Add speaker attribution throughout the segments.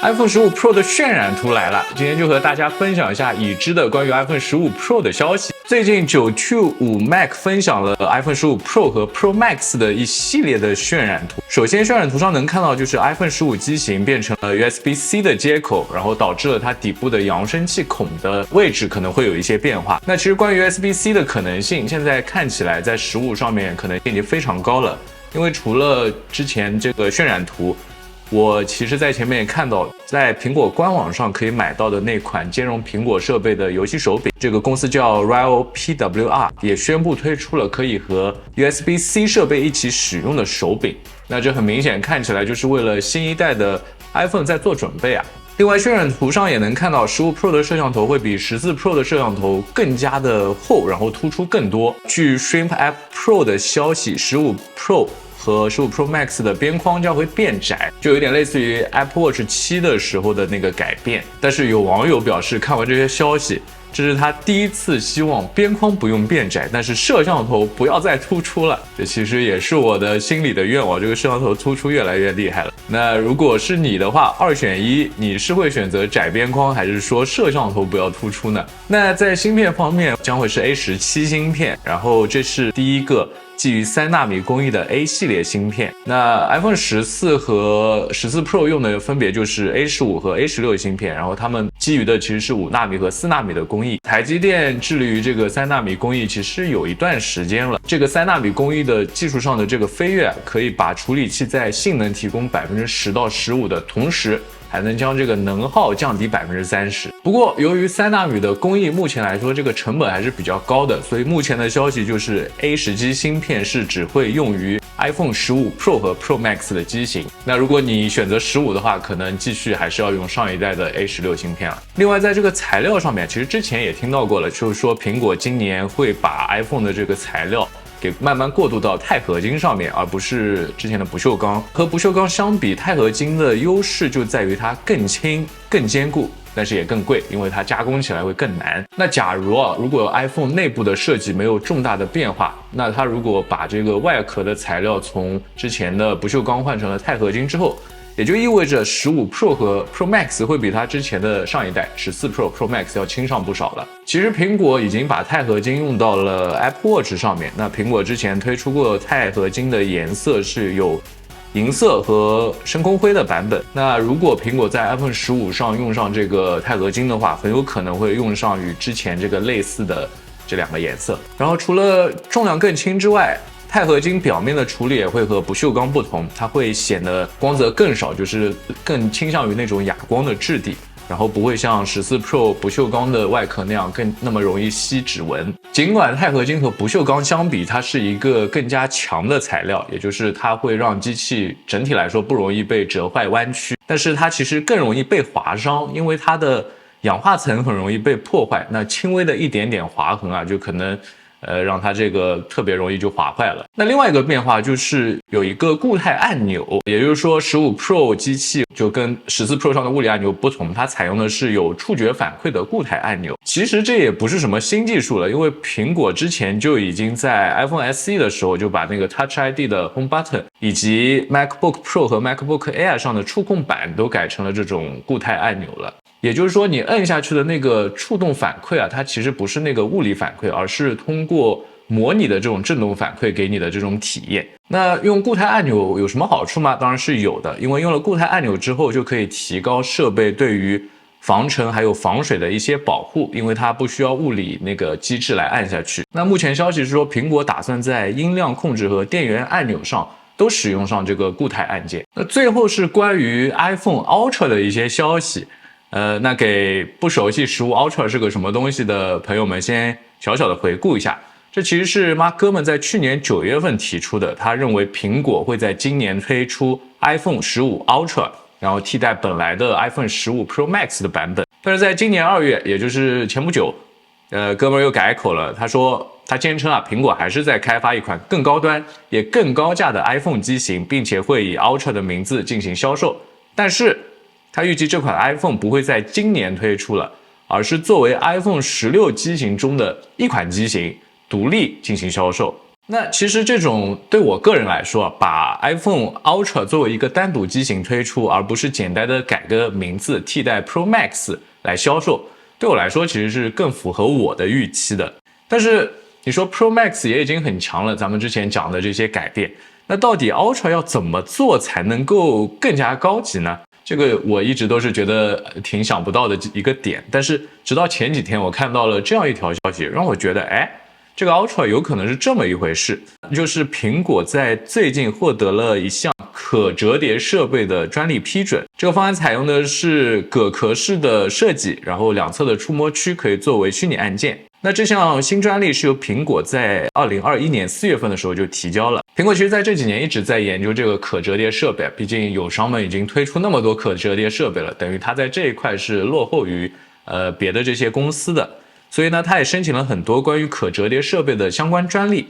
Speaker 1: iPhone 15 Pro 的渲染图来了，今天就和大家分享一下已知的关于 iPhone 15 Pro 的消息。最近995 Mac 分享了 iPhone 15 Pro 和 Pro Max 的一系列的渲染图。首先，渲染图上能看到就是 iPhone 15机型变成了 USB-C 的接口，然后导致了它底部的扬声器孔的位置可能会有一些变化。那其实关于 USB-C 的可能性，现在看起来在15上面可能性已经非常高了，因为除了之前这个渲染图。我其实在前面也看到，在苹果官网上可以买到的那款兼容苹果设备的游戏手柄，这个公司叫 Rio PWR， 也宣布推出了可以和 USB-C 设备一起使用的手柄。那这很明显看起来就是为了新一代的 iPhone 在做准备啊。另外，渲染图上也能看到15 Pro 的摄像头会比14 Pro 的摄像头更加的厚，然后突出更多。据 Shrimp App Pro 的消息，15 Pro和15 Pro Max 的边框将会变窄，就有点类似于 Apple Watch 7的时候的那个改变。但是有网友表示，看完这些消息，这是他第一次希望边框不用变窄，但是摄像头不要再突出了。这其实也是我的心里的愿望，这个摄像头突出越来越厉害了。那如果是你的话，2选1，你是会选择窄边框，还是说摄像头不要突出呢？那在芯片方面，将会是 A17 芯片，然后这是第一个基于3纳米工艺的 A 系列芯片。那 iPhone 14和14 Pro 用的分别就是 A15 和 A16 芯片，然后它们基于的其实是5纳米和4纳米的工艺。台积电致力于这个3纳米工艺其实有一段时间了，这个3纳米工艺的技术上的这个飞跃，可以把处理器在性能提供10%到15%的同时，还能将这个能耗降低30%。不过，由于3纳米的工艺目前来说这个成本还是比较高的，所以目前的消息就是 A17 芯片是只会用于 iPhone 15 Pro 和 Pro Max 的机型。那如果你选择15的话，可能继续还是要用上一代的 A16 芯片了。另外，在这个材料上面，其实之前也听到过了，就是说苹果今年会把 iPhone 的这个材料给慢慢过渡到钛合金上面，而不是之前的不锈钢。和不锈钢相比，钛合金的优势就在于它更轻、更坚固，但是也更贵，因为它加工起来会更难。那假如如果 iPhone 内部的设计没有重大的变化，那它如果把这个外壳的材料从之前的不锈钢换成了钛合金之后，也就意味着15 Pro 和 Pro Max 会比它之前的上一代14 Pro、Pro Max 要轻上不少了。其实苹果已经把钛合金用到了 Apple Watch 上面，那苹果之前推出过钛合金的颜色是有银色和深空灰的版本。那如果苹果在 iPhone 15上用上这个钛合金的话，很有可能会用上与之前这个类似的这2个颜色。然后除了重量更轻之外，钛合金表面的处理也会和不锈钢不同，它会显得光泽更少，就是更倾向于那种哑光的质地，然后不会像14 Pro 不锈钢的外壳那样那么容易吸指纹。尽管钛合金和不锈钢相比，它是一个更加强的材料，也就是它会让机器整体来说不容易被折坏弯曲，但是它其实更容易被划伤，因为它的氧化层很容易被破坏，那轻微的一点点划痕就可能让它这个特别容易就划坏了。那另外一个变化就是有一个固态按钮，也就是说15 Pro 机器就跟14 Pro 上的物理按钮不同，它采用的是有触觉反馈的固态按钮。其实这也不是什么新技术了，因为苹果之前就已经在 iPhone SE 的时候就把那个 Touch ID 的 Home Button 以及 MacBook Pro 和 MacBook Air 上的触控板都改成了这种固态按钮了。也就是说，你摁下去的那个触动反馈它其实不是那个物理反馈，而是通过模拟的这种振动反馈给你的这种体验。那用固态按钮有什么好处吗？当然是有的，因为用了固态按钮之后，就可以提高设备对于防尘还有防水的一些保护，因为它不需要物理那个机制来按下去。那目前消息是说，苹果打算在音量控制和电源按钮上都使用上这个固态按键。那最后是关于 iPhone Ultra 的一些消息。那给不熟悉15 Ultra 是个什么东西的朋友们，先小小的回顾一下。这其实是Mark Gurman在去年9月份提出的，他认为苹果会在今年推出 iPhone 15 Ultra， 然后替代本来的 iPhone 15 Pro Max 的版本。但是在今年2月，也就是前不久，哥们又改口了，他说他坚称苹果还是在开发一款更高端也更高价的 iPhone 机型，并且会以 Ultra 的名字进行销售。但是他预计这款 iPhone 不会在今年推出了，而是作为 iPhone 16机型中的一款机型独立进行销售。那其实这种对我个人来说，把 iPhone Ultra 作为一个单独机型推出，而不是简单的改个名字替代 Pro Max 来销售，对我来说其实是更符合我的预期的。但是你说 Pro Max 也已经很强了，咱们之前讲的这些改变，那到底 Ultra 要怎么做才能够更加高级呢？这个我一直都是觉得挺想不到的一个点。但是直到前几天我看到了这样一条消息，让我觉得这个 Ultra 有可能是这么一回事，就是苹果在最近获得了一项可折叠设备的专利批准。这个方案采用的是蛤壳式的设计，然后两侧的触摸区可以作为虚拟按键。那这项新专利是由苹果在2021年4月份的时候就提交了。苹果其实在这几年一直在研究这个可折叠设备，毕竟友商们已经推出那么多可折叠设备了，等于它在这一块是落后于别的这些公司的。所以呢，他也申请了很多关于可折叠设备的相关专利。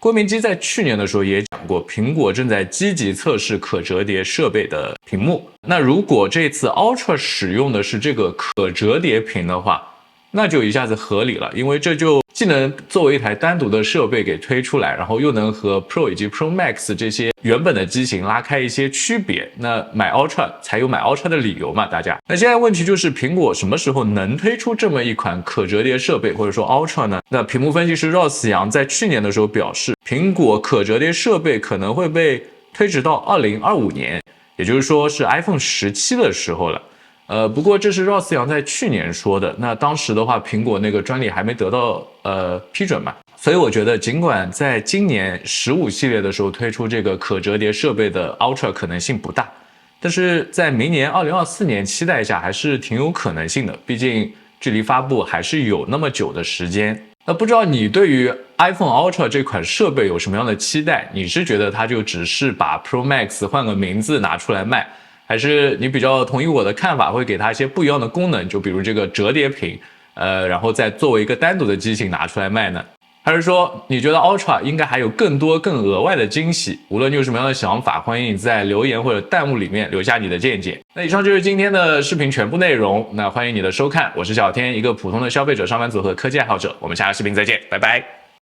Speaker 1: 郭明基在去年的时候也讲过，苹果正在积极测试可折叠设备的屏幕。那如果这次 Ultra 使用的是这个可折叠屏的话，那就一下子合理了，因为这就既能作为一台单独的设备给推出来，然后又能和 Pro 以及 Pro Max 这些原本的机型拉开一些区别。那买 Ultra 才有买 Ultra 的理由嘛，大家。那现在问题就是苹果什么时候能推出这么一款可折叠设备，或者说 Ultra 呢？那屏幕分析师 Ross 杨在去年的时候表示，苹果可折叠设备可能会被推迟到2025年，也就是说是 iPhone 17的时候了。不过这是 Ross 杨在去年说的，那当时的话，苹果那个专利还没得到批准嘛，所以我觉得尽管在今年15系列的时候推出这个可折叠设备的 Ultra 可能性不大，但是在明年2024年期待一下还是挺有可能性的，毕竟距离发布还是有那么久的时间。那不知道你对于 iPhone Ultra 这款设备有什么样的期待？你是觉得它就只是把 Pro Max 换个名字拿出来卖，还是你比较同意我的看法，会给它一些不一样的功能，就比如这个折叠屏，然后再作为一个单独的机型拿出来卖呢？还是说你觉得 Ultra 应该还有更多更额外的惊喜？无论你有什么样的想法，欢迎你在留言或者弹幕里面留下你的见解。那以上就是今天的视频全部内容，那欢迎你的收看，我是小天，一个普通的消费者、上班族和科技爱好者，我们下个视频再见，拜拜。